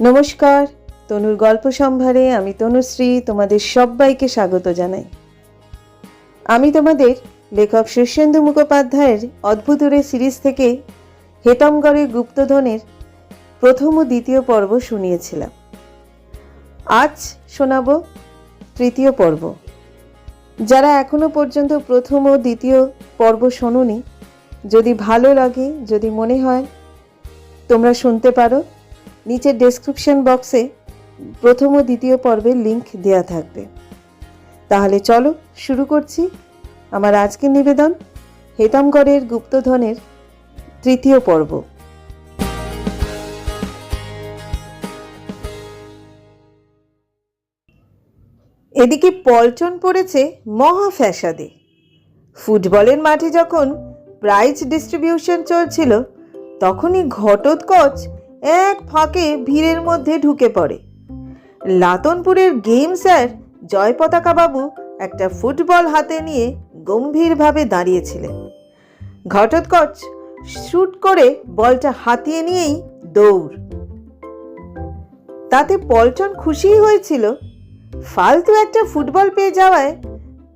নমস্কার, তনুর গল্প সম্ভারে আমি তনুশ্রী তোমাদের সবাইকে স্বাগত জানাই। আমি তোমাদের লেখক শীর্ষেন্দু মুখোপাধ্যায়ের অদ্ভুতুরে সিরিজ থেকে হেতমগড়ের গুপ্তধনের প্রথম ও দ্বিতীয় পর্ব শুনিয়েছিলাম। আজ শোনাবো তৃতীয় পর্ব। যারা এখনো পর্যন্ত প্রথম ও দ্বিতীয় পর্ব শোনোনি, যদি ভালো লাগে, যদি মনে হয় তোমরা শুনতে পারো, নিচের ডেসক্রিপশন বক্সে প্রথম ও দ্বিতীয় পর্বের লিংক দেওয়া থাকবে। তাহলে চলো শুরু করছি আমার আজকের নিবেদন, হেতমগড়ের গুপ্তধনের তৃতীয় পর্ব। এদিকে পল্টন পড়েছে মহা ফ্যাসাদে। ফুটবলের মাঠে যখন প্রাইজ ডিস্ট্রিবিউশন চলছিল, তখনই ঘটোৎকচ এক ফাঁকে ভিড়ের মধ্যে ঢুকে পড়ে। লাতনপুরের গেম স্যার জয়পতাকা বাবু একটা ফুটবল হাতে নিয়ে গম্ভীরভাবে দাঁড়িয়েছিলেন। ঘটোৎকচ শুট করে বলটা হাতিয়ে নিয়েই দৌড়। তাতে পল্টন খুশিই হয়েছিল। ফালতু একটা ফুটবল পেয়ে যাওয়ায়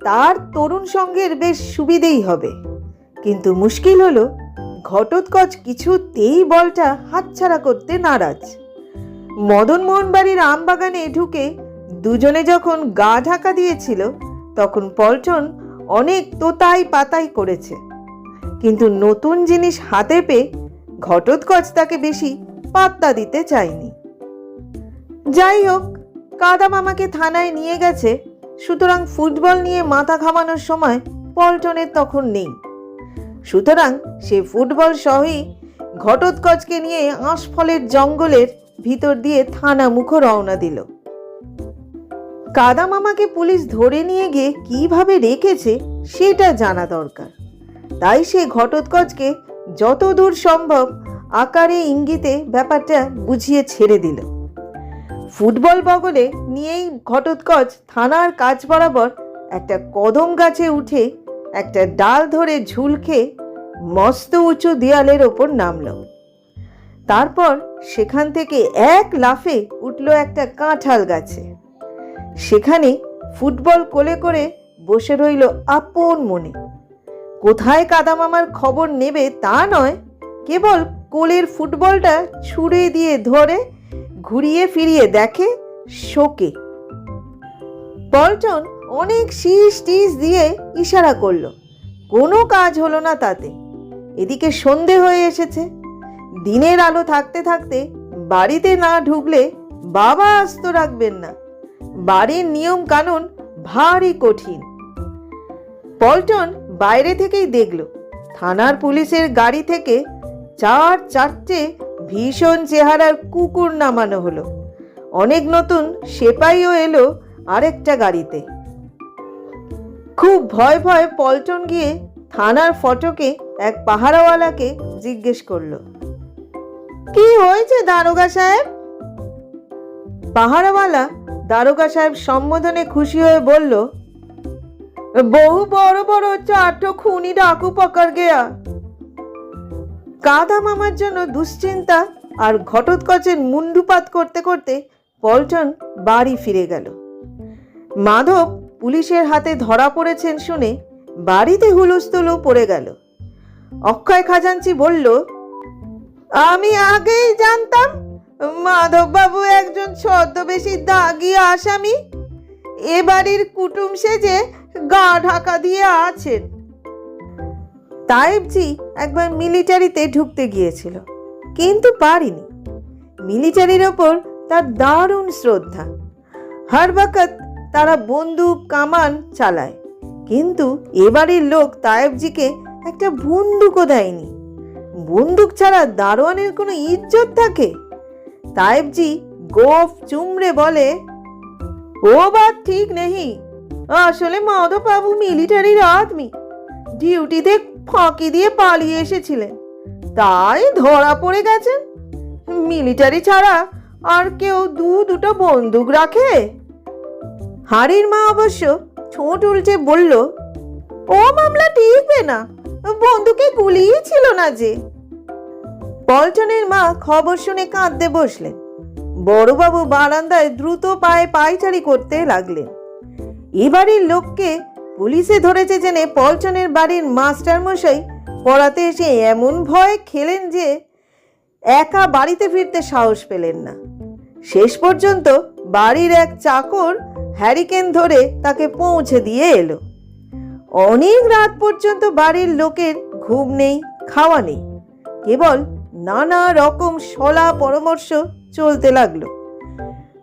তার তরুণ সঙ্গের বেশ সুবিধেই হবে। কিন্তু মুশকিল হলো, ঘটোৎকচ কিছুতেই বলটা হাতছাড়া করতে নারাজ। মদনমোহন বাড়ির আমবাগানে ঢুকে দুজনে যখন গা ঢাকা দিয়েছিল, তখন পল্টন অনেক তোতাই পাতাই করেছে। কিন্তু নতুন জিনিস হাতে পেয়ে ঘটোৎকচ তাকে বেশি পাত্তা দিতে চায়নি। যাই হোক, কাদা মামাকে থানায় নিয়ে গেছে, সুতরাং ফুটবল নিয়ে মাথা ঘামানোর সময় পল্টনের তখন নেই। সুতরাং সে ফুটবল সহই ঘটোৎকচকে নিয়ে আঁশফলের জঙ্গলের ভিতর দিয়ে থানা মুখো রওনা দিল। কাদা মামাকে পুলিশ ধরে নিয়ে গিয়ে কিভাবে রেখেছে সেটা জানা দরকার। তাই সে ঘটোৎকচকে যত দূর সম্ভব আকারে ইঙ্গিতে ব্যাপারটা বুঝিয়ে ছেড়ে দিল। ফুটবল বগলে নিয়েই ঘটোৎকচ থানার কাজ বরাবর একটা কদম গাছে উঠে একটা ডাল ধরে ঝুলকে মস্ত উঁচু দেয়ালের ওপর নামল। তারপর সেখান থেকে এক লাফে উঠল একটা কাঁঠাল গাছে। সেখানে ফুটবল কোলে করে বসে রইল আপন মনে। কোথায় কাদা মামার খবর নেবে তা নয়, কেবল কোলের ফুটবলটা ছুঁড়ে দিয়ে ধরে ঘুরিয়ে ফিরিয়ে দেখে শোকে। পল্টন অনেক শীষ টিস দিয়ে ইশারা করলো, কোনো কাজ হলো না তাতে। এদিকে সন্ধে হয়ে এসেছে। দিনের আলো থাকতে থাকতে বাড়িতে না ঢুকলে বাবা আস্ত রাখবেন না। বাড়ির নিয়ম কানুন ভারী কঠিন। পল্টন বাইরে থেকেই দেখলো থানার পুলিশের গাড়ি থেকে চারটে ভীষণ চেহারার কুকুর নামানো হলো। অনেক নতুন সেপাইও এলো আরেকটা গাড়িতে। খুব ভয় ভয় পল্টন গিয়ে থানার ফটকে এক পাহারাওয়ালাকে জিজ্ঞেস করলো, কি হয়েছে দারোগা সাহেব? পাহারাওয়ালা দারোগা সাহেব সম্বোধনে খুশি হয়ে বলল, বহু বড় বড় চারটো খুনি ডাকু পকড় গেয়া। কাদা মামার জন্য দুশ্চিন্তা আর ঘটোৎকচের মুন্ডুপাত করতে করতে পল্টন বাড়ি ফিরে গেল। মাধব পুলিশের হাতে ধরা পড়েছেন শুনে বাড়িতে হুলস্থুলও পড়ে গেল। অক্ষয় খাজাঞ্চি বলল, আমি আগেই জানতাম মাধব বাবু একজন ছদ্মবেশী দাগি আসামি। এ বাড়ির কুটুম সেজে গা ঢাকা দিয়ে আছেন। তায়েবজি একবার মিলিটারিতে ঢুকতে গিয়েছিল, কিন্তু পারিনি। মিলিটারির ওপর তার দারুণ শ্রদ্ধা। হর বকত তারা বন্দুক কামান চালায়, কিন্তু এবারের লোক তায়েবজিকে একটা বন্দুকও দেয়নি। বন্দুক ছাড়া দারোয়ানের কোনো ইজ্জত থাকে? তায়েবজি গোফ চুমড়ে বলে, ও বাত ঠিক নেই। আসলে মাধব বাবু মিলিটারির আদমি, ডিউটিতে ফাঁকি দিয়ে পালিয়ে এসেছিলেন, তাই ধরা পড়ে গেছেন। মিলিটারি ছাড়া আর কেউ দুটো বন্দুক রাখে? হাড়ির মা অবশ্য ঠোঁট উল্টে বলল, ও মামলা টিকবে না, বন্দুকে গুলিই ছিল না যে। পল্টনের মা খবর শুনে কাঁদতে বসলেন। বড়বাবু বারান্দায় দ্রুত পায়ে পায়চারি করতে লাগলেন। এবাড়ির লোককে পুলিশে ধরেছে জেনে পলচনের বাড়ির মাস্টারমশাই পড়াতে এসে এমন ভয় খেলেন যে একা বাড়িতে ফিরতে সাহস পেলেন না। শেষ পর্যন্ত বাড়ির এক চাকর হ্যারিকেন ধরে তাকে পৌঁছে দিয়ে এলো। অনেক রাত পর্যন্ত বাড়ির লোকের ঘুম নেই, খাওয়া নেই, কেবল নানা রকম শলা পরামর্শ চলতে লাগলো।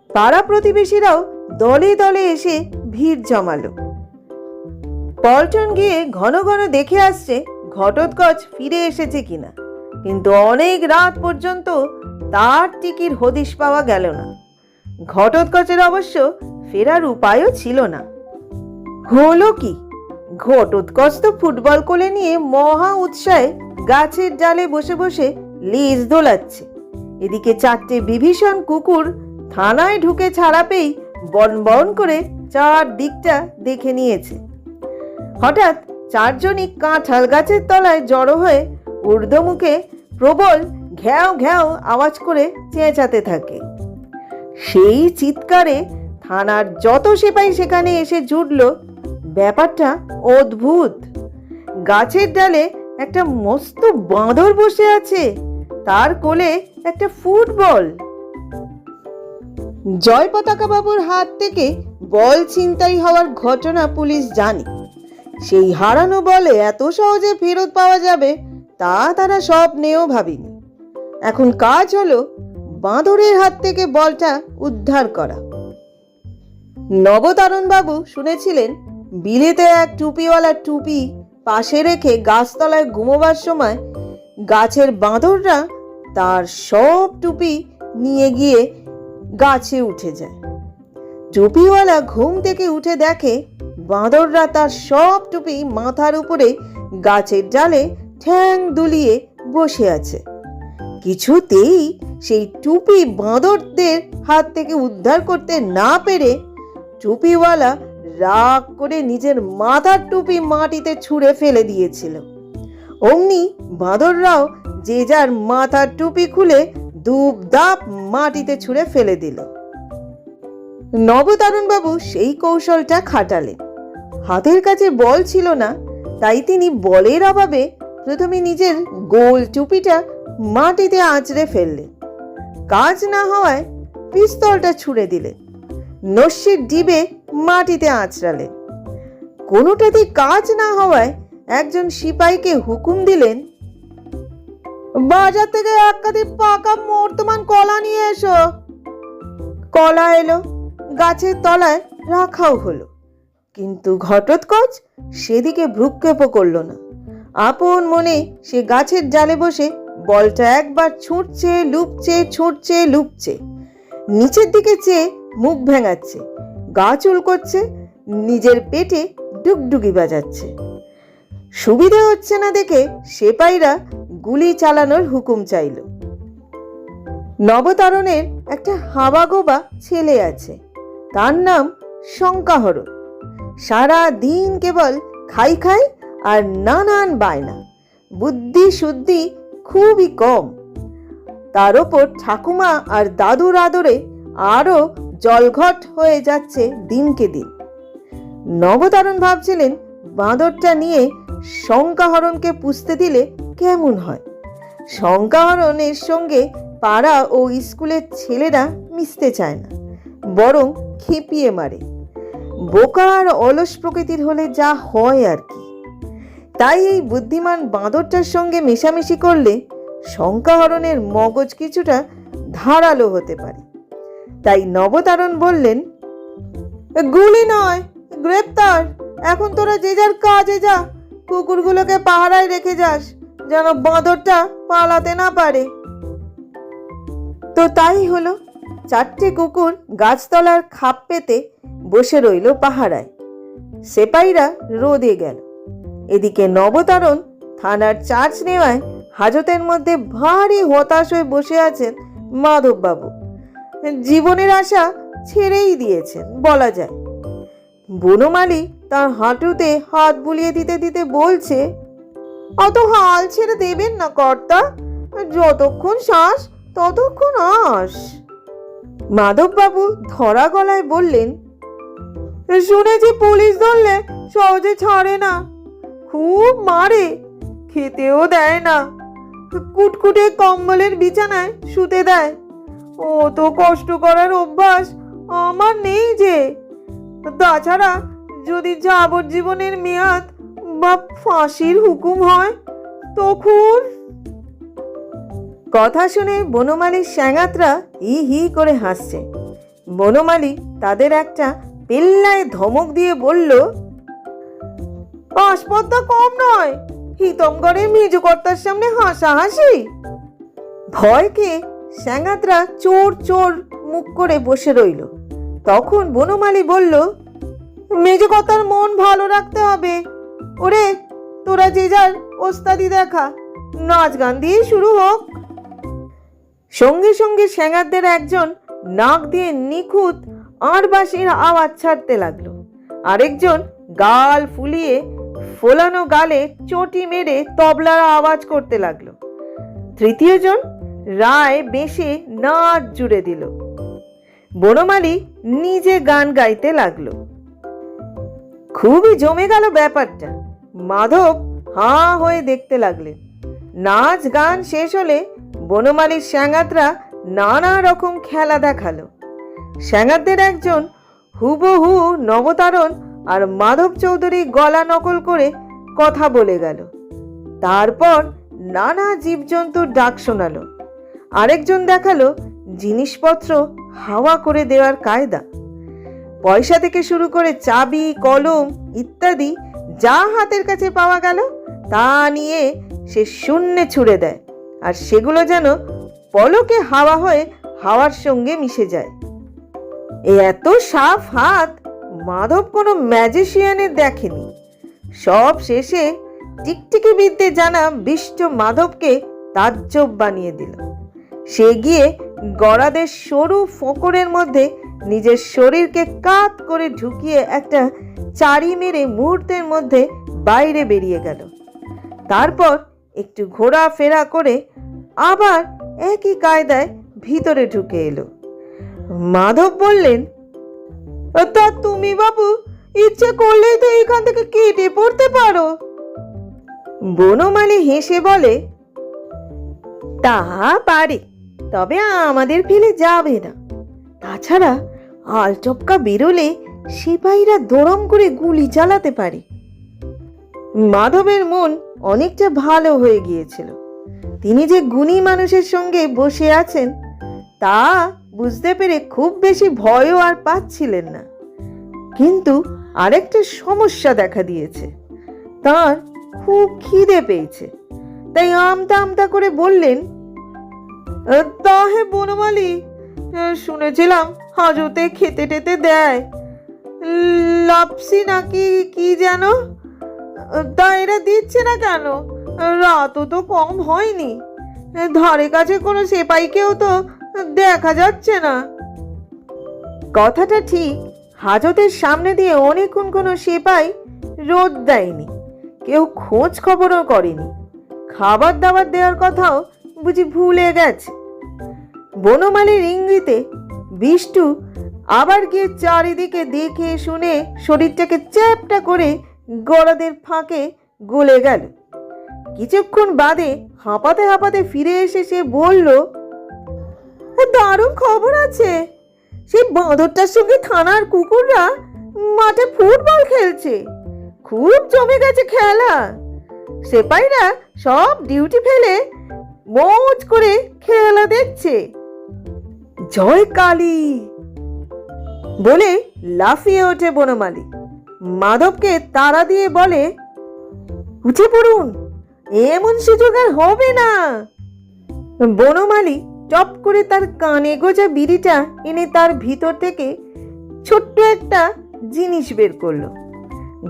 পাড়া প্রতিবেশীরাও দলে দলে এসে ভিড় জমালো। পল্টন গিয়ে ঘন ঘন দেখে আসছে ঘটোৎকচ ফিরে এসেছে কিনা, কিন্তু অনেক রাত পর্যন্ত তার টিকির হদিশ পাওয়া গেল না। ঘটোৎকচের অবশ্য ফেরার উপায়ও ছিল না। হলো কি, ঘটোৎকচ তো ফুটবল কোলে নিয়ে মহা উৎসাহে গাছের ডালে বসে বসে লেজ দোলাচ্ছে। এদিকে 4টে বিভীষণ কুকুর থানায় ঢুকে ছাড়া পেয়েই বন বন করে চারদিকটা দেখে নিয়েছে। হঠাৎ 4 জনই কাঁঠাল গাছের তলায় জড়ো হয়ে ঊর্ধ্বমুখে প্রবল ঘ্যাও ঘ্যাও আওয়াজ করে চেঁচাতে থাকে। সেই চিৎকারে থানার যত সিপাহী সেখানে এসে জুটল। ব্যাপারটা অদ্ভুত। গাছের ডালে একটা মস্ত বাঁদর বসে আছে, তার কোলে একটা ফুটবল। জয় পতাকা বাবুর হাত থেকে বল ছিনতাই হওয়ার ঘটনা পুলিশ জানে। সেই হারানো বলে এত সহজে ফেরত পাওয়া যাবে তা তারা স্বপ্নেও ভাবেনি। এখন কাজ হলো বাঁদরের হাত থেকে বলটা উদ্ধার করা। নবতারণ বাবু শুনেছিলেন বিলেতে এক টুপিওয়ালা টুপি পাশে রেখে গাছতলায় ঘুমোবার সময় গাছের বাঁদররা তার সব টুপি নিয়ে গিয়ে গাছে উঠে যায়। টুপিওয়ালা ঘুম থেকে উঠে দেখে বাঁদররা তার সব টুপি মাথার উপরে গাছের ডালে ঠ্যাং দুলিয়ে বসে আছে। কিছুতেই সেই টুপি বাঁদরদের হাত থেকে উদ্ধার করতে না পেরে টুপিওয়ালা রাগ করে নিজের মাথার টুপি মাটিতে ছুঁড়ে ফেলে দিয়েছিল। অমনি বাঁদররাও যে যার মাথার টুপি খুলে দুপ দাপ মাটিতে ছুঁড়ে ফেলে দিল। নবতারণ বাবু সেই কৌশলটা খাটালেন। হাতের কাছে বল ছিল না, তাই তিনি বলের অভাবে প্রথমে নিজের গোল টুপিটা মাটিতে আঁচড়ে ফেললেন। কাজ না হওয়ায় পিস্তলটা ছুঁড়ে দিলেন। নস্যির ডিবে মাটিতে আঁচড়ালেন। কোনোটাতেই কাজ না হওয়ায় একজন সিপাহীকে হুকুম দিলেন, বাজার থেকে 1 কাঁদি পাকা মর্তমান কলা নিয়ে এসো। কলা এলো, গাছের তলায় রাখাও হলো, কিন্তু ঘটোৎকচ সেদিকে ভ্রুক্ষেপও করল না। আপন মনে সে গাছের ডালে বসে বলটা একবার ছুটছে লুপছে, ছুটছে লুপছে, নিচের দিকে চেয়ে মুখ ভেঙাচ্ছে, গা চুল করছে, নিজের পেটে ডুগডুগি বাজাচ্ছে। সুবিধে হচ্ছে না দেখে সেপাইরা গুলি চালানোর হুকুম চাইল। নবতারণের একটা হাবাগোবা ছেলে আছে, তার নাম শঙ্কাহরণ। সারা দিন কেবল খাই খাই আর নানান বায়না, বুদ্ধি শুদ্ধি খুবই কম। তার ওপর ঠাকুমা আর দাদুর আদরে আরো জলঘট হয়ে যাচ্ছে দিনকে দিন। নবতারণ ভাবছিলেন বাঁদরটা নিয়ে শঙ্কাহরণকে পুষতে দিলে কেমন হয়। শঙ্কাহরণের সঙ্গে পাড়া ও স্কুলের ছেলেরা মিশতে চায় না, বরং খেপিয়ে মারে। বোকা আর অলস প্রকৃতির হলে যা হয় আর কি। তাই এই বুদ্ধিমান বাঁদরটার সঙ্গে মেশামেশি করলে শঙ্কাহরণের মগজ কিছুটা ধারালো হতে পারে। তাই নবতারণ বললেন, গুলি নয়, গ্রেপ্তার। এখন তোরা যে যার কাজে যা, কুকুরগুলোকে পাহারায় রেখে যাস, যেন বাঁদরটা পালাতে না পারে। তো তাই হলো। 4টে কুকুর গাছতলার খাপ পেতে বসে রইল পাহারায়। সেপাইরা রোদে গেল। এদিকে নবতারণ থানার চার্জ নেওয়ায় হাজতের মধ্যে ভারী হতাশ হয়ে বসে আছেন মাধববাবু। জীবনের আশা ছেড়েই দিয়েছেন বলা যায়। বনমালী তার হাঁটুতে হাত বুলিয়ে দিতে দিতে বলছে, অত হাল ছেড়ে দেবেন না কর্তা, যতক্ষণ শ্বাস ততক্ষণ আস। মাধববাবু ধরা গলায় বললেন, শুনেছি পুলিশ ধরলে সহজে ছাড়ে না, খুব মারে, খেতেও দেয় না, কুটকুটে কম্বলের বিছানায় শুতে দেয়। ও তো কষ্ট করার অভ্যাস আমার নেই যে। তাছাড়া যদি যাবজ্জীবনের মেয়াদ বা ফাঁসির হুকুম হয় তখন। কথা শুনে বনমালীর স্যাঙাতরা হি হি করে হাসছে। বনমালী তাদের একটা পেল্লায় ধমক দিয়ে বলল, আসপদ্দা কম নয়, হিতমগড়ের মেজকর্তার সামনে হাসাহাসি। ভয়কে স্যাঙাতরা চোর চোর মুখ করে বসে রইল। তখন বনমালী বলল, মেজকর্তার মন ভালো রাখতে হবে। ওরে, তোরা যে যার ওস্তাদি দেখা, নাচ গান দিয়ে শুরু হোক। সঙ্গে সঙ্গে স্যাঙাতদের একজন নাক দিয়ে নিখুঁত আঁড়বাঁশির আওয়াজ ছাড়তে লাগলো, আরেকজন গাল ফুলিয়ে ফোলানো গালে চটি মেরে তবলার আওয়াজ করতে লাগলো, তৃতীয়জন রায় বেশে নাচ জুড়ে দিল। বনমালী নিজে গান গাইতে লাগলো। খুবই জমে গেল ব্যাপারটা। মাধব হাঁ হয়ে দেখতে লাগলেন। নাচ গান শেষ হলে বনমালীর স্যাঙাতরা নানা রকম খেলা দেখালো। স্যাঙাতদের একজন হুবহু নবতারণ আর মাধব চৌধুরী গলা নকল করে কথা বলে গেল। তারপর নানা জীবজন্তুর ডাক শোনালো। আরেকজন দেখালো জিনিসপত্র হাওয়া করে দেওয়ার কায়দা। পয়সা থেকে শুরু করে চাবি, কলম ইত্যাদি যা হাতের কাছে পাওয়া গেল তা নিয়ে সে শূন্যে ছুড়ে দেয়, আর সেগুলো যেন পলকে হাওয়া হয়ে হাওয়ার সঙ্গে মিশে যায়। এত সাফ হাত মাধব কোনো ম্যাজিশিয়ানের দেখেনি। সব শেষে টিকটিকি বিদ্যে জানা বিষ্ট মাধবকে তাজ্জব বানিয়ে দিল। সে গিয়ে গড়াদের সরু ফোঁকরের মধ্যে নিজের শরীরকে কাত করে ঢুকিয়ে একটা চারি মেরে মুহূর্তের মধ্যে বাইরে বেরিয়ে গেল। তারপর একটু ঘোরাফেরা করে আবার একই কায়দায় ভিতরে ঢুকে এলো। মাধব বললেন, তা তুমি বাবু ইচ্ছে করলেই তো এখান থেকে কেটে পড়তে পারো। বনমালী হেসে বলে, তা পারে, তবে আমাদের ফেলে যাবে না। তাছাড়া আলচপকা বেরোলে সিপাহীরা দরম করে গুলি চালাতে পারে। মাধবের মন অনেকটা ভালো হয়ে গিয়েছিল। তিনি যে গুণী মানুষের সঙ্গে বসে আছেন তা বুঝতে পেরে খুব বেশি ভয়ও আর পাচ্ছিলেন না। কিন্তু আরেকটা সমস্যা দেখা দিয়েছে, তার খুব খিদে পেয়েছে। তাই আমতা আমতা করে বললেন, তা হে বনমালী, শুনেছিলাম হাজতে খেতে টেতে দেয়, লাপসি নাকি কি যেন, তা এরা দিচ্ছে না কেন? রাতও তো কম হয়নি, ধারে কাছে কোনো সেপাইকেও তো দেখা যাচ্ছে না। কথাটা ঠিক। হাজতের সামনে দিয়ে অনেকক্ষণ কোনো সেপাই রোদ দেয়নি, কেউ খোঁজ খবরও করেনি। খাবার দাবার দেওয়ার কথাও বুঝি ভুলে গেছে। বনমালীর ইঙ্গিতে বিষ্টু আবার গিয়ে চারিদিকে দেখে শুনে শরীরটাকে চ্যাপটা করে গড়াদের ফাঁকে গলে গেল। কিছুক্ষণ বাদে হাঁপাতে হাঁপাতে ফিরে এসে সে বলল, দারুণ খবর আছে, সেই বাঁদরটার সঙ্গে থানার কুকুররা মাঠে ফুটবল খেলছে, খুব জমে গেছে খেলা। সেপাইরা সব ডিউটি ফেলে মৌজ করে খেলা দেখছে। জয় কালী বলে লাফিয়ে ওঠে বনমালী। মাধবকে তাড়া দিয়ে বলে, উঠে পড়ুন, এমন সুযোগ আর হবে না। বনমালী টপ করে তার কানে গোজা বিড়িটা এনে তার ভিতর থেকে ছোট্ট একটা জিনিস বের করলো।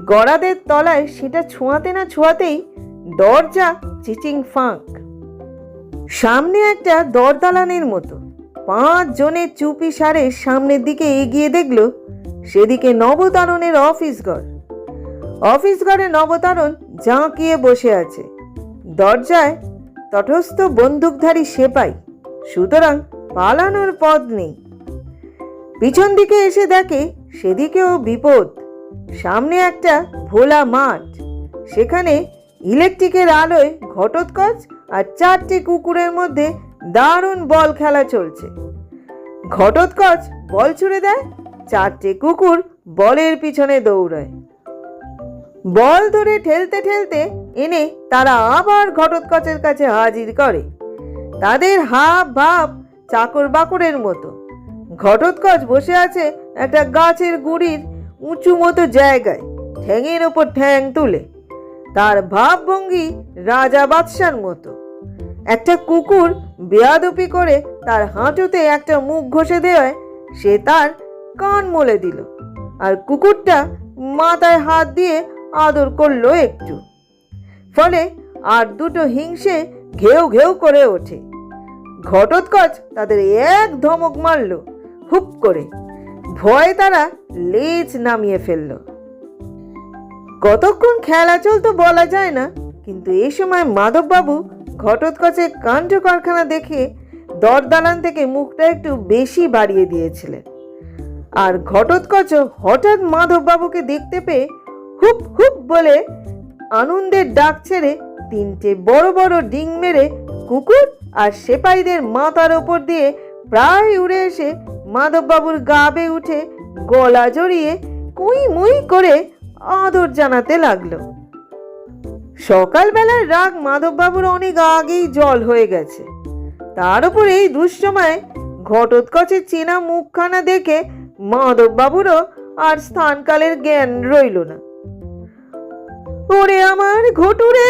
গড়াদের তলায় সেটা ছোঁয়াতে না ছোঁয়াতেই দরজা চিচিং ফাঁক। সামনে একটা দরদালানের মতো। 5 জনের চুপি সারে সামনের দিকে এগিয়ে দেখলো সেদিকে নবতারণের অফিস ঘর। অফিস ঘরে নবতারণ জাঁকিয়ে বসে আছে। দরজায় তটস্থ বন্দুকধারী সেপাই, সুতরাং পালানোর পথ নেই। পিছন দিকে এসে দেখে সেদিকেও বিপদ। সামনে একটা ভোলা মাঠ, সেখানে ইলেকট্রিকের আলোয় ঘটোৎকচ আর 4টে কুকুরের মধ্যে দারুণ বল খেলা চলছে। ঘটোৎকচ বল ছুড়ে দেয়, 4টে কুকুর বলের পিছনে দৌড়ায়। বল ধরে ঠেলতে ঠেলতে এনে তারা আবার ঘটোৎকচের কাছে হাজির করে। তাদের হাব ভাব চাকর বাকরের মতো। ঘটোৎকচ বসে আছে একটা গাছের গুড়ির উঁচু মতো জায়গায়, ঠ্যাঙের ওপর ঠ্যাং তুলে। তার ভাবভঙ্গি রাজা বাদশার মতো। একটা কুকুর বেয়াদপি করে তার হাঁটুতে একটা মুখ ঘষে দেওয়ায় সে তার কান মলে দিল, আর কুকুরটা মাথায় হাত দিয়ে আদর করলো একটু। ফলে আর দুটো হিংসে ঘেউ ঘেউ করে ওঠে। ঘটোৎকচ তাদের এক ধমক মারল হুপ করে। ভয়ে তারা লেজ নামিয়ে ফেলল। কতক্ষণ খেলা চলতো বলা যায় না, কিন্তু এই সময় মাধববাবু ঘটোৎকচের কাণ্ড কারখানা দেখে দরদালান থেকে মুখটা একটু বেশি বাড়িয়ে দিয়েছিলেন। আর ঘটোৎকচ হঠাৎ মাধববাবুকে দেখতে পেয়ে হুপ হুপ বলে আনন্দের ডাক ছেড়ে 3টে বড় বড় ডিং মেরে কুকুর আর সেপাইদের মাথার ওপর দিয়ে প্রায় উড়ে এসে মাধববাবুর গা বেয়ে উঠে গলা জড়িয়ে কুই মুই করে আদর জানাতে লাগলো। সকালবেলার রাগ মাধববাবুর অনেক আগেই জল হয়ে গেছে। তার উপর এই দুঃসময়ে ঘটোৎকচের চেনা মুখখানা দেখে মাধববাবুরও আর স্থানকালের জ্ঞান রইল না। ওরে আমার ঘটুরে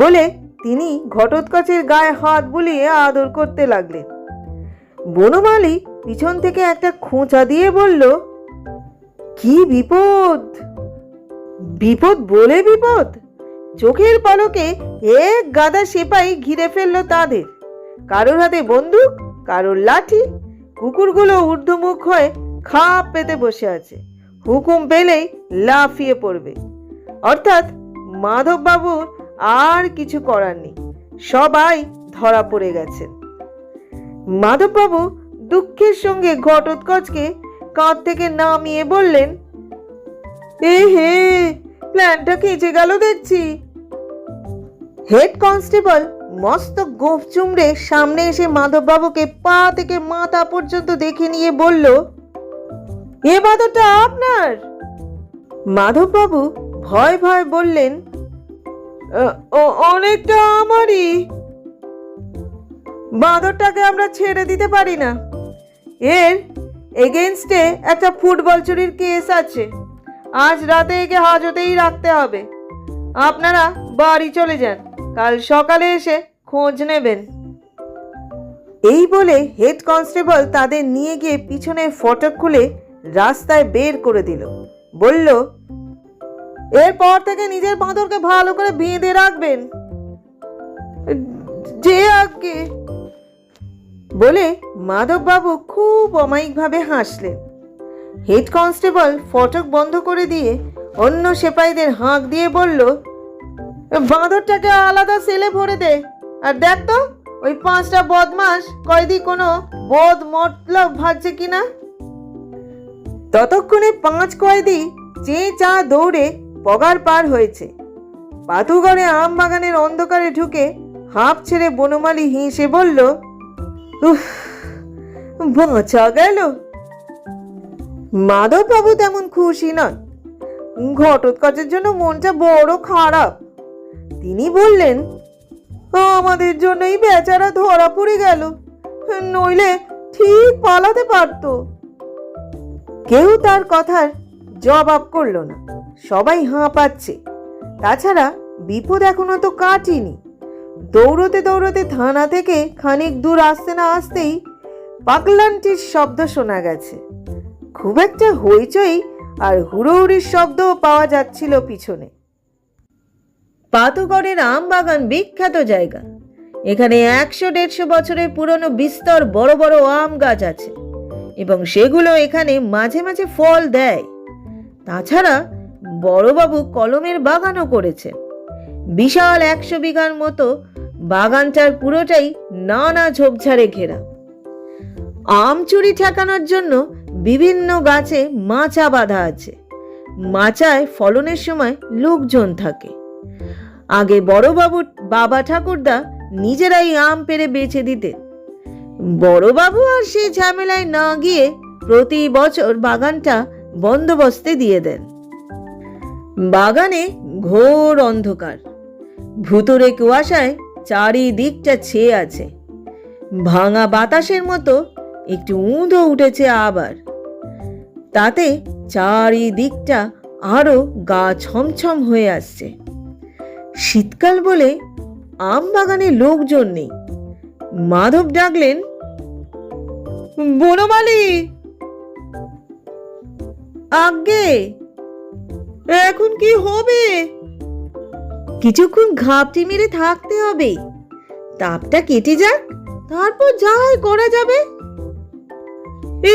বলে তিনি ঘটোৎকচের গায়ে হাত বুলিয়ে আদর করতে লাগলেন। বনমালী পিছন থেকে একটা খোঁচা দিয়ে বলল, কি বিপদ! বিপদ বলে বিপদ! চোখের পলকে এক গাদা সেপাই ঘিরে ফেললো তাদের। কারোর হাতে বন্দুক, কারোর লাঠি। কুকুরগুলো ঊর্ধ্বমুখ হয়ে খাপ পেতে বসে আছে, হুকুম পেলেই লাফিয়ে পড়বে। অর্থাৎ মাধববাবুর আর কিছু করার নেই, সবাই ধরা পড়ে গেছেন। মাধববাবু দুঃখের সঙ্গে ঘটোৎকচকে কাঁধ থেকে নামিয়ে বললেন, এ হে, প্ল্যানটা কেচে গেল দেখছি। হেড কনস্টেবল মস্ত গোঁফ চুমড়ে সামনে এসে মাধববাবুকে পা থেকে মাথা পর্যন্ত দেখে নিয়ে বলল, এ বাদরটা আপনার? মাধববাবু ভয় ভয় বললেন, অনেকটা আমারই। বাঁদরটাকে আমরা ছেড়ে দিতে পারি না, এর এগেইনস্টে একটা ফুটবল চুরির কেস আছে। আজ রাতে একে হাজতেই রাখতে হবে। আপনারা বাড়ি চলে যান, কাল সকালে এসে খোঁজ নেবেন। এই বলে হেড কনস্টেবল তাদের নিয়ে গিয়ে পিছনের ফটক খুলে রাস্তায় বের করে দিল। বলল, এরপর থেকে নিজের বাঁদরকে ভালো করে বেঁধে রাখবেন। যে আগে বলে মাধববাবু খুব অমায়িকভাবে হাসলেন। হেড কনস্টেবল ফটক বন্ধ করে দিয়ে অন্য সেপাইদের হাঁক দিয়ে বলল, বাঁদরটাকে আলাদা সেলে ভরে দে, আর দেখ তো ওই 5টা বদমাস কয়েদি কোনো বদ মতলব ভাবছে কিনা। ততক্ষণে 5 কয়েদি চেঁ চা দৌড়ে পগার পার হয়েছে। পাতুগড়ে আম বাগানের অন্ধকারে ঢুকে হাঁপ ছেড়ে বনমালী হেসে বলল, উফ, বাঁচা গেল। মাধববাবু তেমন খুশি নন। ঘটোৎকচের জন্য মনটা বড় খারাপ। তিনি বললেন, আমাদের জন্যই বেচারা ধরা পড়ে গেল, নইলে ঠিক পালাতে পারত। কেউ তার কথার জবাব করল না। সবাই হাঁপাচ্ছে। তাছাড়া বিপদ এখনো তো কাটেনি। দৌড়তে দৌড়তে থানা থেকে খানিক দূর আসতে না আসতেই পাগলান্টির শব্দ শোনা গেছে। খুব একটা হইচই আর হুড়োহুড়ির শব্দও পাওয়া যাচ্ছিল পিছনে। পাতুগড়ের আম বাগান বিখ্যাত জায়গা। এখানে 100-150 বছরের পুরনো বিস্তর বড় বড় আম গাছ আছে এবং সেগুলো এখানে মাঝে মাঝে ফল দেয়। তাছাড়া বড়বাবু কলমের বাগানও করেছেন। বিশাল 100 বিঘার মতো বাগানটার পুরোটাই নানা ঝোপঝাড়ে ঘেরা। আম চুরি ঠেকানোর জন্য বিভিন্ন গাছে মাচা বাঁধা আছে। মাচায় ফলনের সময় লোকজন থাকে। আগে বড়বাবু বাবা ঠাকুরদা নিজেরাই আম পেড়ে বেচে দিতেন। বড়বাবু আর সে ঝামেলায় না গিয়ে প্রতি বছর বাগানটা বন্দোবস্তে দিয়ে দেন। বাগানে ঘোর অন্ধকার, ভুতুড়ে কুয়াশায় চারিদিকটা ছেয়ে আছে। ভাঙা বাতাসের মতো একটু উঁদো উঠেছে আবার। তাতে চারিদিকটা আরো গা ছমছম হয়ে আসছে। শীতকাল বলে আম বাগানে লোকজন নেই। মাধব ডাকলেন, বনমালী। আজ্ঞে, এখন কি হবে? কিছুক্ষণ ঘাপটি মেরে থাকতে হবে, তাপটা কেটে যাক, তারপর যাই করা যাবে।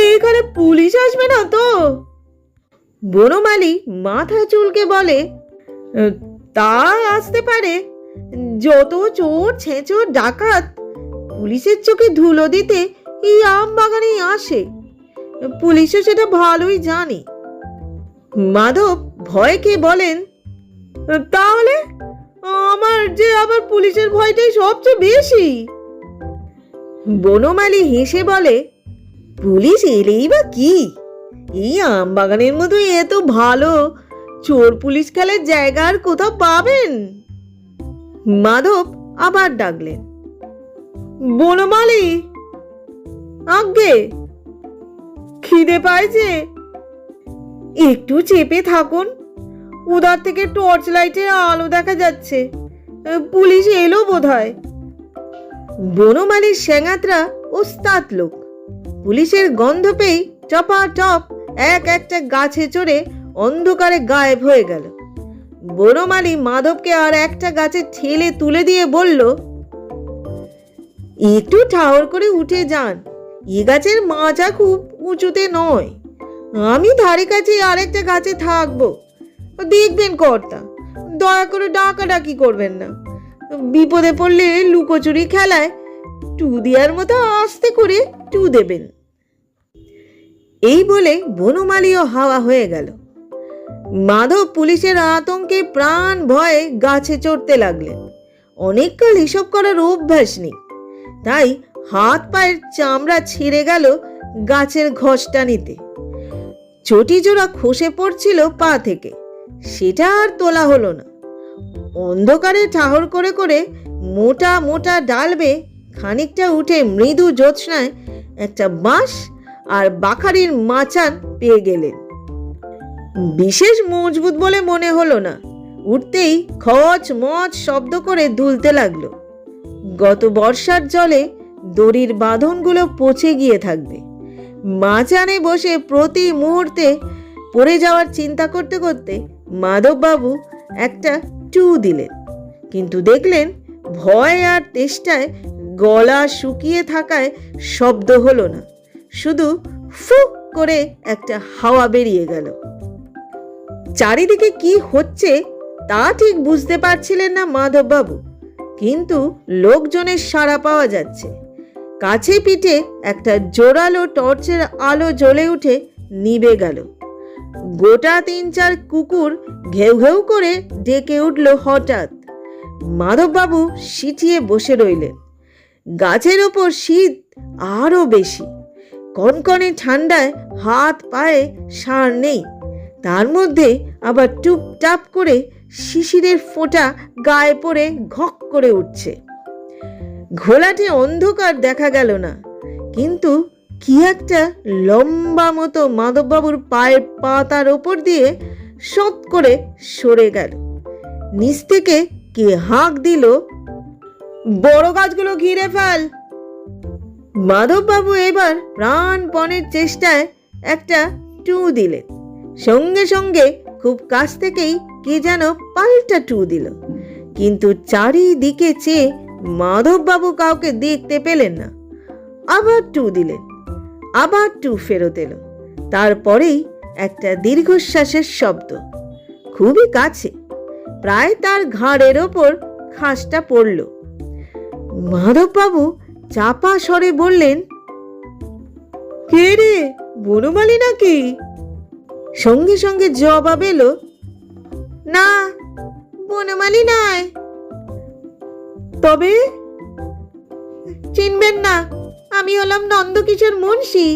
এখানে পুলিশ আসবে না তো? বনমালী মাথা চুলকে বলে, তা আসতে পারে। যত চোর ছেঁচোর ডাকাত পুলিশের চোখে ধুলো দিতে এই আম বাগানেই আসে। পুলিশও সেটা ভালোই জানে। মাধব ভয় খেয়ে বলেন, তাহলে আমার যে আবার পুলিশের ভয়টাই সবচেয়ে বেশি। বনমালী হেসে বলে, পুলিশ এলেই বা কি, এই আম বাগানের মতো এত ভালো চোর পুলিশ খেলার জায়গা আর কোথাও পাবেন? মাধব আবার ডাকলেন, বনমালী। আজ্ঞে, খিদে পাইছে, একটু চেপে থাকুন। উধার থেকে টর্চ লাইটের আলো দেখা যাচ্ছে, পুলিশ এলো বোধহয়। বনমালীর সেঙাতরা ওস্তাদ লোক। পুলিশের গন্ধ পেয়ে টপাটপ এক একটা গাছে চড়ে অন্ধকারে গায়েব হয়ে গেল। বনমালী মাধবকে আর একটা গাছে ঠেলে তুলে দিয়ে বলল, একটু ঠাউর করে উঠে যান, এ গাছের মাচা খুব উঁচুতে নয়। আমি ধারে কাছে আরেকটা গাছে থাকবো, দেখবেন কর্তা, দয়া করে ডাকাডাকি করবেন না। বিপদে পড়লে লুকোচুরি খেলায় টু দেওয়ার মতো আস্তে করে টু দেবেন। এই বলে বনমালীও হাওয়া হয়ে গেল। মাধব পুলিশের আতঙ্কে প্রাণ ভয়ে গাছে চড়তে লাগলেন। অনেককাল এসব করার অভ্যাস নেই, তাই হাত পায়ের চামড়া ছিঁড়ে গেল গাছের ঘষটা নিতে। চটি জোড়া খসে পড়ছিল পা থেকে, সেটা আর তোলা হলো না। অন্ধকারে ঠাহর করে করে মোটা মোটা ডাল বেয়ে খানিকটা উঠে মৃদু জ্যোৎস্নায় একটা বাঁশ আর বাখারির মাচান পেয়ে গেলেন। বিশেষ মজবুত বলে মনে হলো না। উঠতেই খচ মচ শব্দ করে দুলতে লাগলো। গত বর্ষার জলে দড়ির বাঁধনগুলো পচে গিয়ে থাকবে। মাচানে বসে প্রতি মুহূর্তে পড়ে যাওয়ার চিন্তা করতে করতে মাধববাবু একটা টু দিলেন, কিন্তু দেখলেন ভয় আর তেষ্টায় গলা শুকিয়ে থাকায় শব্দ হলো না, শুধু ফুক করে একটা হাওয়া বেরিয়ে গেল। চারিদিকে কি হচ্ছে তা ঠিক বুঝতে পারছিলেন না মাধববাবু, কিন্তু লোকজনের সাড়া পাওয়া যাচ্ছে। কাছে পিঠে একটা জোরালো টর্চের আলো জ্বলে উঠে নিভে গেল। গোটা ৩-৪ কুকুর ঘেউ ঘেউ করে ডেকে উঠল হঠাৎ। মাধববাবু সিটিয়ে বসে রইলেন। গাছের ওপর শীত আরো বেশি। কনকনে ঠান্ডায় হাত পায়ে সার নেই, তার মধ্যে আবার টুপটাপ করে শিশিরের ফোঁটা গায়ে পড়ে ঘক করে উঠছে। ঘোলাটে অন্ধকার দেখা গেল না, কিন্তু কি একটা লম্বা মতো মাধববাবুর পায়ের পাতার ওপর দিয়ে সৎ করে সরে গেল। নিচ থেকে কে হাঁক দিল, বড় গাছগুলো ঘিরে ফেল। মাধববাবু এবার প্রাণপণের চেষ্টায় একটা টু দিলেন। সঙ্গে সঙ্গে খুব কাছ থেকেই কে যেন পাল্টা টু দিল, কিন্তু চারিদিকে চেয়ে মাধববাবু কাউকে দেখতে পেলেন না। আবার টু দিলেন, আবার টু ফেরত এলো। তারপরেই একটা দীর্ঘশ্বাসের শব্দ, খুবই কাছে, প্রায় তার ঘাড়ের ওপর খাসটা পড়ল। মাধববাবু চাপা স্বরে বললেন, কে রে, বনমালী নাকি? সঙ্গে সঙ্গে জবাব এলো, না, বনমালী নয়। তবে? চিনবেন না, আমি হলাম নন্দকিশোর মুন্সি।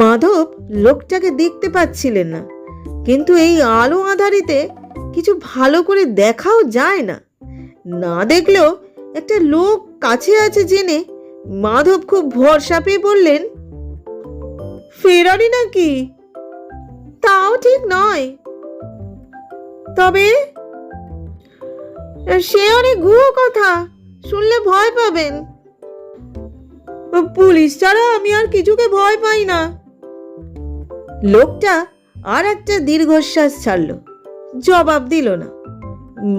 মাধব লোকটাকে দেখতে পাচ্ছিলেন না, কিন্তু এই আলো আঁধারিতে কিছু ভালো করে দেখাও যায় না। না দেখলেও একটা লোক কাছে আছে জেনে মাধব খুব ভরসা পেয়ে বললেন, ফেরারি নাকি? তাও ঠিক নয়। তবে? সে অনেক গুহ কথা, শুনলে ভয় পাবেন। পুলিশ ছাড়া আমি আর কিছুকে ভয় পাই না। লোকটা আর একটা দীর্ঘশ্বাস ছাড়ল, জবাব দিল না।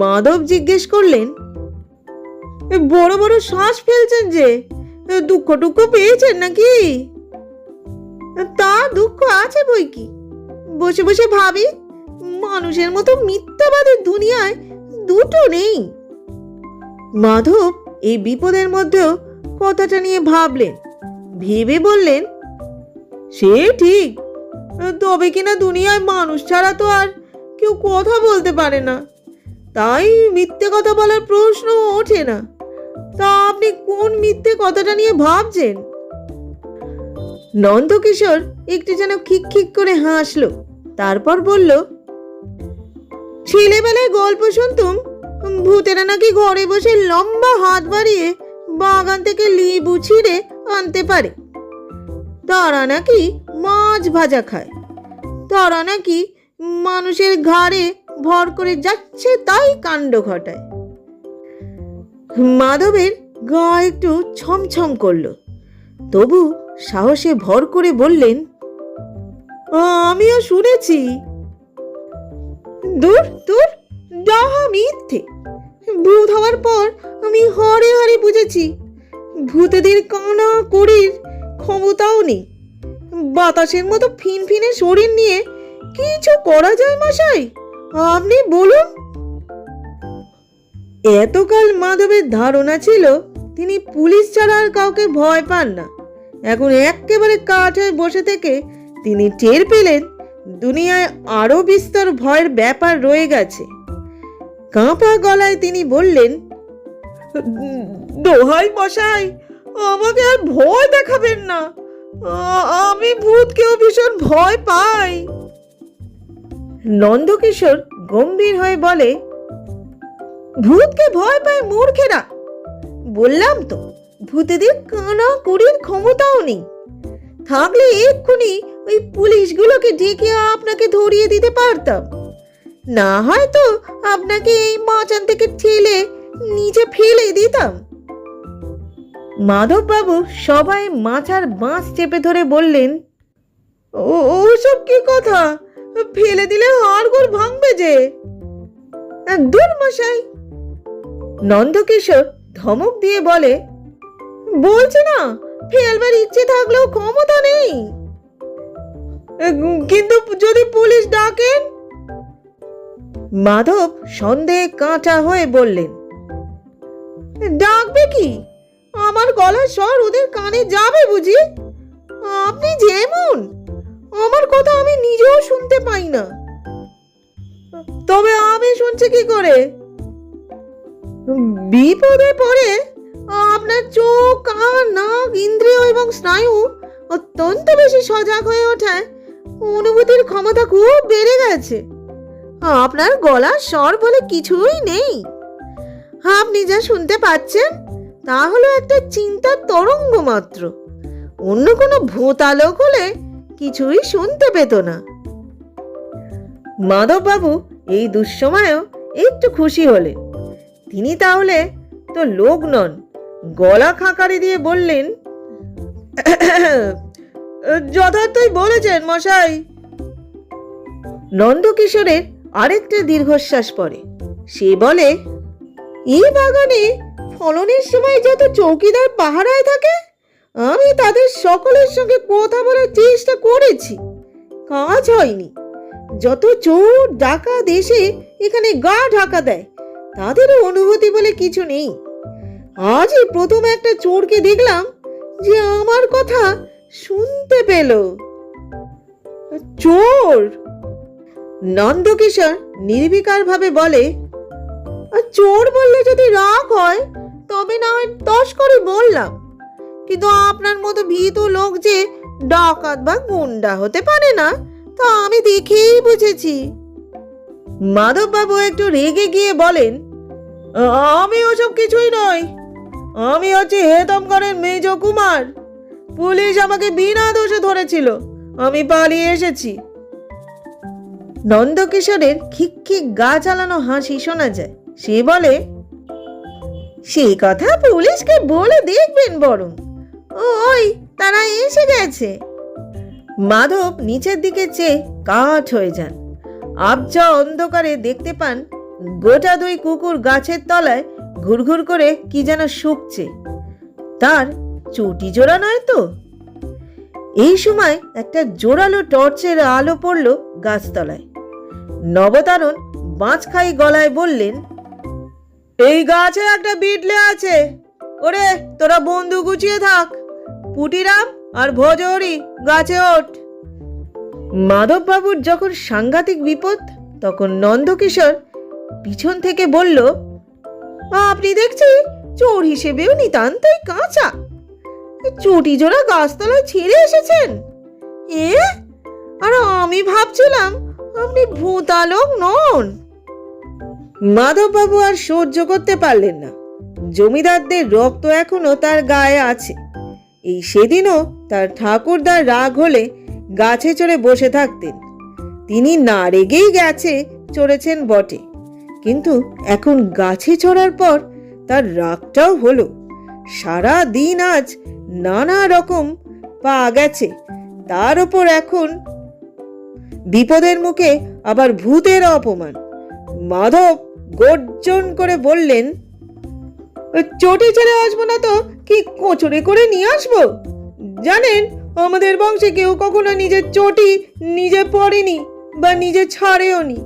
মাধব জিজ্ঞেস করলেন, বড় বড় শ্বাস ফেলছেন যে, দুঃখ টুক্ষ পেয়েছেন নাকি? তা দুঃখ আছে বই কি, বসে বসে ভাবি মানুষের মতো মিথ্যাবাদের দুনিয়ায় দুটো নেই। মাধব এই বিপদের মধ্যেও কথাটা নিয়ে ভাবলেন, ভেবে বললেন, সে ঠিক, তবে কিনা দুনিয়ায় মানুষ ছাড়া তো আর কেউ কথা বলতে পারে না, তাই মিথ্যে কথা বলার প্রশ্ন ওঠে না। তা আপনি কোন মিথ্যে কথাটা নিয়ে ভাবছেন? নন্দকিশোর একটু যেন খিক করে হাসলো, তারপর বলল, ছেলেবেলায় গল্প শুনতুম, ভূতেরা নাকি ঘরে বসে লম্বা হাত বাড়িয়ে বাগান থেকে লেবু ছিঁড়ে আনতে পারে, তারা নাকি মাছ ভাজা খায়, তারা নাকি মানুষের ঘাড়ে ভর করে যাচ্ছে তাই কাণ্ড ঘটায়। মাধবের গা একটু ছমছম করলো, তবু সাহসে ভর করে বললেন, আমিও শুনেছি। দূর দূর, ডাহা মিথ্যে। ভূত হওয়ার পর আমি হরে হরে বুঝেছি ভূতেদের কানা করির ক্ষমতাও নেই। বাতাসের মতো ফিনফিনে শরীর নিয়ে কিছু করা যায় মশাই? আপনি বলুন। এতকাল মাধবের ধারণা ছিল তিনি পুলিশ ছাড়া আর কাউকে ভয় পান না। এখন একেবারে কাঠ হয়ে বসে থেকে তিনি টের পেলেন দুনিয়ায় আরো বিস্তর ভয়ের ব্যাপার রয়ে গেছে। কাঁপা গলায় তিনি বললেন, দোহাই মশাই, আমাকে আর ভয় দেখাবেন না, আমি ভূতকেও ভীষণ ভয় পাই। নন্দকিশোর গম্ভীর হয়ে বলে, ভূতকে ভয় পায় মূর্খেরা। বললাম তো, ভূতেদের কানা করির ক্ষমতাও নেই। থাকলে এক্ষুনি ওই পুলিশগুলোকে ডেকে আপনাকে ধরিয়ে দিতে পারতাম, না হয়তো আপনাকে এই মাচান থেকে ঠেলে নিচে ফেলে দিতাম। মাধববাবু সবাই মাচার বাঁশ চেপে ধরে বললেন, ওসব কি কথা, ফেলে দিলে হাড়গোড় ভাঙবে যে। দূর মশাই। নন্দকিশোর ধমক দিয়ে বলে, বলছি না ফেলবার ইচ্ছে থাকলেও ক্ষমতা নেই। কিন্তু যদি পুলিশ ডাকেন? মাধব সন্দেহে কাঁটা হয়ে বললেন, ডাকবে কি? আমার গলার স্বর ওদের কানে যাবে বুঝি? আপনি যেমন, আমার কথা আমি নিজেও শুনতে পাই না। তবে আমি শুনছি কি করে? বিপদে পড়ে আপনার চোখ, কান, নাক, ইন্দ্রিয় এবং স্নায়ু অত্যন্ত বেশি সজাগ হয়ে ওঠায় অনুভূতির ক্ষমতা খুব বেড়ে গেছে। আপনার গলার স্বর বলে কিছুই নেই। আপনি যা শুনতে পাচ্ছেন তা হলো একটা চিন্তার তরঙ্গ মাত্র। অন্য কোনো ভূতালোক হলে কিছুই শুনতে পেত না। মাধববাবু এই দুঃসময়েও একটু খুশি হলেন। তিনি তাহলে তো লোক নন। গলা খাঁকারি দিয়ে বললেন, যথার্থই বলেছেন মশাই। নন্দকিশোরের আরেকটা দীর্ঘশ্বাস পড়ে। সে বলে, এই বাগানে ফলনের সময় যত চৌকিদার পাহারায় থাকে, আমি তাদের সকলের সঙ্গে কথা বলার চেষ্টা করেছি, কাজ হয়নি। যত চোর ডাকাত এসে এখানে গা ঢাকা দেয়, তাদেরও অনুভূতি বলে কিছু নেই। আজই প্রথম একটা চোরকে দেখলাম যে আমার কথা শুনতে পেল। চোর! নন্দকিশোর নির্বিকার ভাবে বলে, চোর বললে যদি রাগ হয় তবে না হয় 10 করে বললাম, কিন্তু আপনার মতো ভীতু লোক যে ডাকাত বা গুন্ডা হতে পারে না তা আমি দেখেই বুঝেছি। মাধববাবু একটু রেগে গিয়ে বলেন, আমি ওসব কিছুই নই। আমি হচ্ছি হেতমগড়ের মেজ কুমার। পুলিশ আমাকে বিনা দোষে ধরেছিল, আমি পালিয়ে এসেছি। নন্দকিশোরের খিকখিক গা চালানো হাসি শোনা যায়। সে বলে, সেই কথা পুলিশকে বলে দেখবেন বরং, ওই তারা এসে গেছে। মাধব নিচের দিকে চেয়ে কাঠ হয়ে যান। আবজা অন্ধকারে দেখতে পান গোটা 2 কুকুর গাছের তলায় ঘুরঘুর করে কি যেন শুকছে। তার চটি জোড়া নয় তো? এই সময় একটা জোরালো টর্চের আলো পড়ল গাছতলায়। নবতারণ বাঁচখাই গলায় বললেন, এই গাছে একটা বিটলে আছে, ওরে তোরা বন্দুক গুছিয়ে থাক। পুটিরাম আর ভজহরি গাছে ওঠ। মাধববাবুর যখন সাংঘাতিক বিপদ, তখন নন্দকিশোর পিছন থেকে বলল, আপনি দেখছি চোর হিসেবেও নিতান্তই কাঁচা। চটি জোড়া গাছতলায় ছেড়ে এসেছেন। আর আমি ভাবছিলাম আপনি ভূতালোক নন। মাধববাবু আর সহ্য করতে পারলেন না। জমিদারদের রক্ত এখনো তার গায়ে আছে। এই সেদিনও তার ঠাকুরদার রাগ হলে গাছে চড়ে বসে থাকতেন। তিনি না রেগেই গাছে চড়েছেন বটে, কিন্তু এখন গাছে চড়ার পর তার রাগটাও হলো। সারা দিন আজ নানা রকম পা গেছে, তার উপর এখন বিপদের মুখে আবার ভূতের অপমান। মাধব গর্জন করে বললেন, চটি ছেড়ে আসবো না তো কি কোচরে করে নিয়ে আসবো? জানেন, আমাদের বংশে কেউ কখনো নিজের চটি নিজে পড়েনি বা নিজে ছাড়েও নি।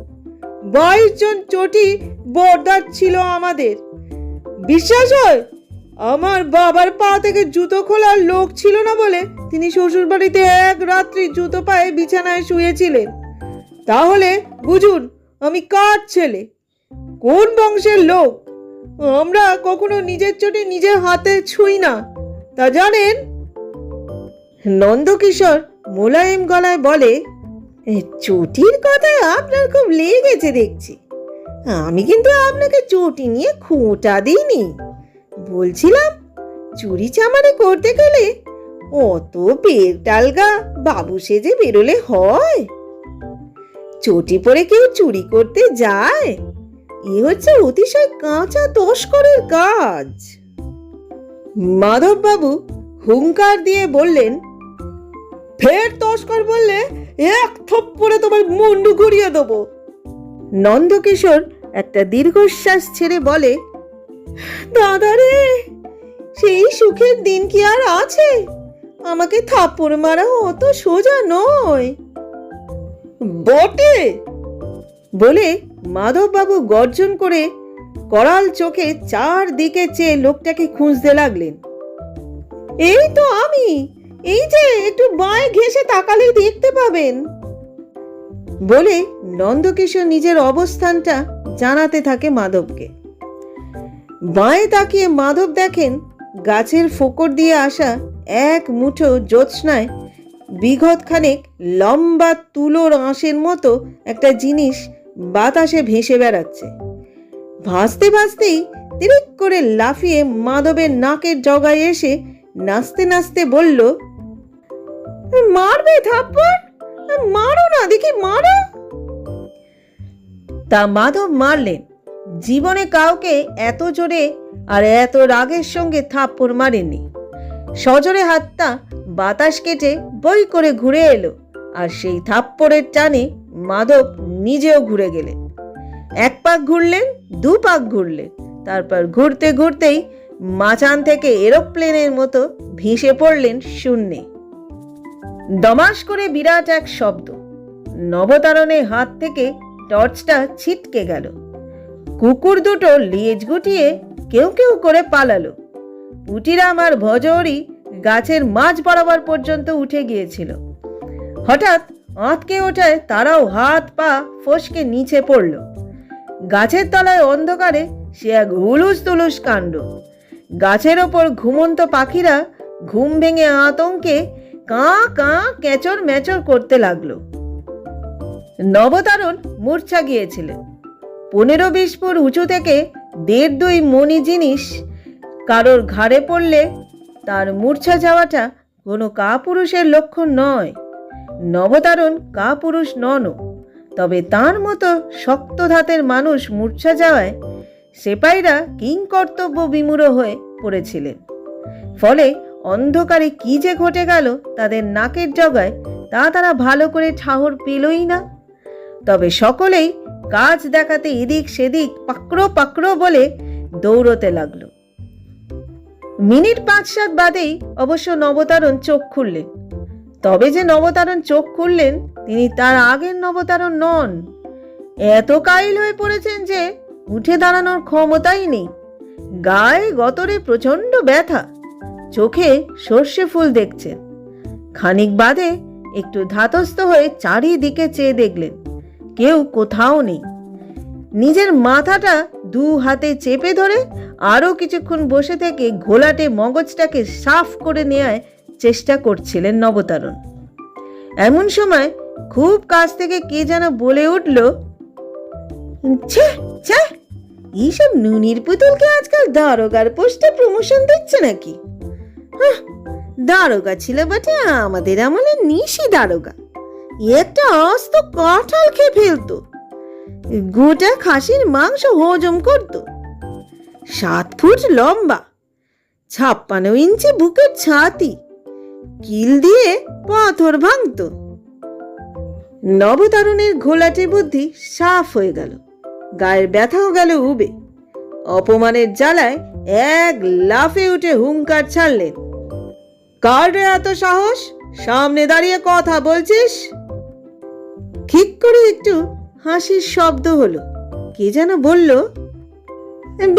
22 জন চটি বরদার ছিল আমাদের। বিশ্বাস হয়? আমার বাবার পা থেকে জুতো খোলার লোক ছিল না বলে তিনি শ্বশুর বাড়িতে 1 রাত্রি জুতো পায়ে বিছানায় শুয়েছিলেন। তাহলে বুঝুন আমি কার ছেলে, কোন বংশের লোক। আমরা কখনো নিজের চটি নিজের হাতে ছুঁই না, তা জানেন? নন্দকিশোর মোলায়েম গলায় বলে, চটির কথায় আপনার খুব লেগেছে দেখছি। আমি কিন্তু আপনাকে চটি নিয়ে খোঁটা দিইনি। বলছিলাম, চুরি চামারি করতে গেলে অত পেটালগা বাবু সেজে বেরোলে হয়? চটি পরে কেউ চুরি করতে যায়? এ হচ্ছে অতিশয় কাঁচা তস্করের কাজ। মাধববাবু হুঙ্কার দিয়ে বললেন, ফের তস্কর বললে 1 থপ্পড়ে তোমার মুন্ডু ঘুরিয়ে দেবো। নন্দকিশোর একটা দীর্ঘশ্বাস ছেড়ে বলে, দাদা রে, সেই সুখের দিন কি আর আছে? আমাকে থাপ্পড় মারা অত সোজা নয়। বটে বলে মাধববাবু গর্জন করে করাল চোখে চারদিকে চেয়ে লোকটাকে খুঁজতে লাগলেন। এই তো আমি, এই যে একটু বাঁয়ে ঘেঁষে তাকালেই দেখতে পাবেন বলে নন্দকিশোর নিজের অবস্থানটা জানাতে থাকে মাধবকে। বাঁয়ে তাকিয়ে মাধব দেখেন গাছের ফোকর দিয়ে আসা 1 মুঠো জ্যোৎস্নায় বিঘত খানেক লম্বা তুলোর আঁশের মতো একটা জিনিস বাতাসে ভেসে বেড়াচ্ছে। ভাসতে ভাসতেই তিরিক করে লাফিয়ে মাধবের নাকের জগায় এসে নাচতে নাচতে বলল, মারবে থাপ্পড়? মারো না দেখি, মারো। তা মাধব মারলেন। জীবনে কাউকে এত জোরে আর এত রাগের সঙ্গে থাপ্পড় মারেননি। সজোরে হাতটা বাতাস কেটে বই করে ঘুরে এলো, আর সেই থাপ্পড়ের টানে মাধব নিজেও ঘুরে গেলেন। 1 পাক ঘুরলেন, 2 পাক ঘুরলেন, তারপর ঘুরতে ঘুরতেই মাচান থেকে এরোপ্লেনের মতো ভেসে পড়লেন শূন্যে। দমাস করে বিরাট এক শব্দ। নবতারণের হাত থেকে টর্চটা ছিটকে গেল। কুকুর দুটো লেজ গুটিয়ে কেউ কেউ করে পালালো। পুটিরাম আর ভজহরি গাছের মাঝ বরাবর পর্যন্ত উঠে গিয়েছিল। হঠাৎ আঁতকে ওঠায় তারাও হাত পা ফসকে নিচে পড়ল। গাছের তলায় অন্ধকারে সে এক হুলুস তুলুস কাণ্ড। গাছের ওপর ঘুমন্ত পাখিরা ঘুম ভেঙে আতঙ্কে কাঁ কাঁ কেঁচর মেচর করতে লাগলো। নবতারণ মূর্ছা গিয়েছিলেন। 15-20 ফুট উঁচু থেকে 1.5-2 মণি জিনিস কারোর ঘাড়ে পড়লে তার মূর্ছা যাওয়াটা কোনো কাপুরুষের লক্ষণ নয়। নবতারণ কাপুরুষ ননও, তবে তার মতো শক্ত ধাতের মানুষ মূর্ছা যাওয়ায় সেপাইরা কিংকর্তব্য বিমূঢ় হয়ে পড়েছিলেন। ফলে অন্ধকারে কি যে ঘটে গেল তাদের নাকের জগায় তা তারা ভালো করে ঠাহর পেলই না। তবে সকলেই কাজ দেখাতে এদিক সেদিক পাকড়ো পাকড়ো বলে দৌড়তে লাগলো। মিনিট 5-7 বাদেই অবশ্য নবতারণ চোখ খুললেন। তবে যে নবতারণ চোখ খুললেন তিনি তার আগের নবতারণ নন। এত কাইল হয়ে পড়েছেন যে উঠে দাঁড়ানোর ক্ষমতাই নেই। গায়ে গতরে প্রচণ্ড ব্যথা, চোখে সর্ষে ফুল দেখছেন। খানিক বাদে একটু ধাতস্থ হয়ে চারিদিকে চেয়ে দেখলেন কেউ কোথাও নেই। নিজের মাথাটা 2 হাতে চেপে ধরে আরও কিছুক্ষণ বসে থেকে ঘোলাটে মগজটাকে সাফ করে নেওয়ার চেষ্টা করছিলেন নবতারণ। এমন সময় খুব কাছ থেকে কে যেন বলে উঠল, ছে ছে, এইসব নুনির পুতুলকে আজকাল দারোগার পোস্টে প্রমোশন দিচ্ছে নাকি? দারোগা ছিল বটে, আমাদের আমলে নিশি দারোগা। একটা আস্ত কাঁঠাল খেয়ে ফেলতো, গোটা খাসির মাংস হজম করত, 7 ফুট লম্বা, 56 ইঞ্চি বুকের ছাতি, কিল দিয়ে পাথর ভাঙত। নবতারণের ঘোলাটে বুদ্ধি সাফ হয়ে গেল, গায়ের ব্যথাও গেল উবে। অপমানের জ্বালায় এক লাফে উঠে হুঙ্কার ছাড়লেন, কার রে এত সাহস, সামনে দাঁড়িয়ে কথা বলছিস? ঠিক করে একটু হাসির শব্দ হলো। কে যেন বলল,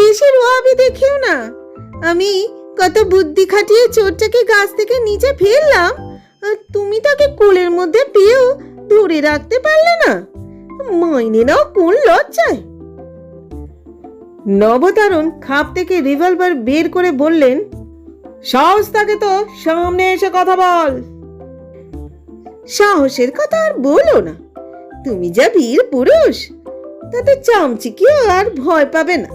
বেশি রোয়াবি দেখিও না, আমি কত বুদ্ধি খাটিয়ে চোরটাকে গাছ থেকে নিচে ফেললাম, তুমি তাকে কোলের মধ্যে পেয়েও ধরে রাখতে পারলে না। মাইনে নাও কোন লজ্জায়। নবতারণ খাপ থেকে রিভলভার বের করে বললেন, সাহস থাকে তো সামনে এসে কথা বল। সাহসের কথা আর বলো না, তুমি যা বীর পুরুষ, তাতে চামচিকিও আর ভয় পাবে না।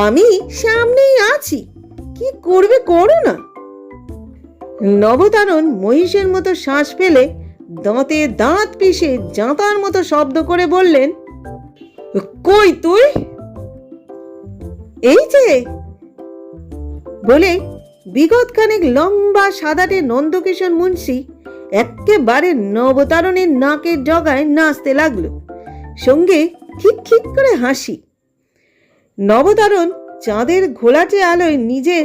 আমি সামনেই আছি, কি করবে করো না। নবতারণ মহিষের মতো শ্বাস ফেলে দাঁতে দাঁত পিষে জাঁতার মতো শব্দ করে বললেন, কই তুই? এই যে, বলে বিগত খানেক লম্বা সাদাটে নন্দকিশোর মুন্সি একেবারে নবতারণের নাকের জগায় নাচতে লাগলো, সঙ্গে খিক খিক করে হাসি। নবতারণ চাঁদের ঘোলাটে আলোয় নিজের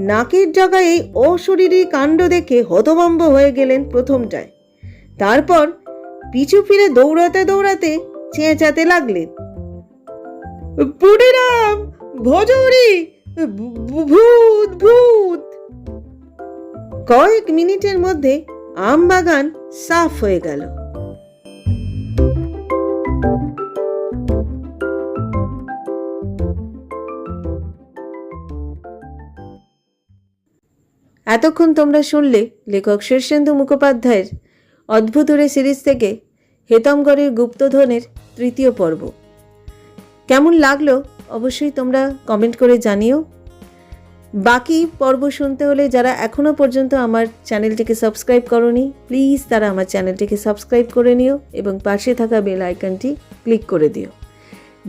নাকের জগায় এই অশরীরী কাণ্ড দেখে হতভম্ব হয়ে গেলেন প্রথমটায়। তারপর পিছু ফিরে দৌড়াতে দৌড়াতে চেঁচাতে লাগলেন, পুটিরাম, ভজরি, ভূত ভূত। কয়েক মিনিটের মধ্যে আমবাগান সাফ হয়ে গেল। এতক্ষণ তোমরা শুনলে লেখক শীর্ষেন্দু মুখোপাধ্যায়ের অদ্ভুতুরে সিরিজ থেকে হেতমগড়ের গুপ্তধনের 3য় পর্ব। কেমন লাগলো অবশ্যই তোমরা কমেন্ট করে জানিও। বাকি পর্ব শুনতে হলে যারা এখনও পর্যন্ত আমার চ্যানেলটিকে সাবস্ক্রাইব করোনি, প্লিজ তারা আমার চ্যানেলটিকে সাবস্ক্রাইব করে নিও এবং পাশে থাকা বেল আইকনটি ক্লিক করে দিও,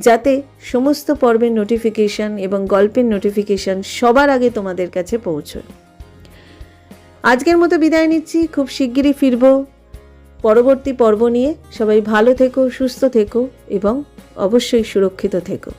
যাতে সমস্ত পর্বের নোটিফিকেশান এবং গল্পের নোটিফিকেশান সবার আগে তোমাদের কাছে পৌঁছয়। আজকের মতো বিদায় নিচ্ছি, খুব শিগগিরই ফিরব পরবর্তী পর্ব নিয়ে। সবাই ভালো থেকো, সুস্থ থেকো এবং অবশ্যই সুরক্ষিত থেকো।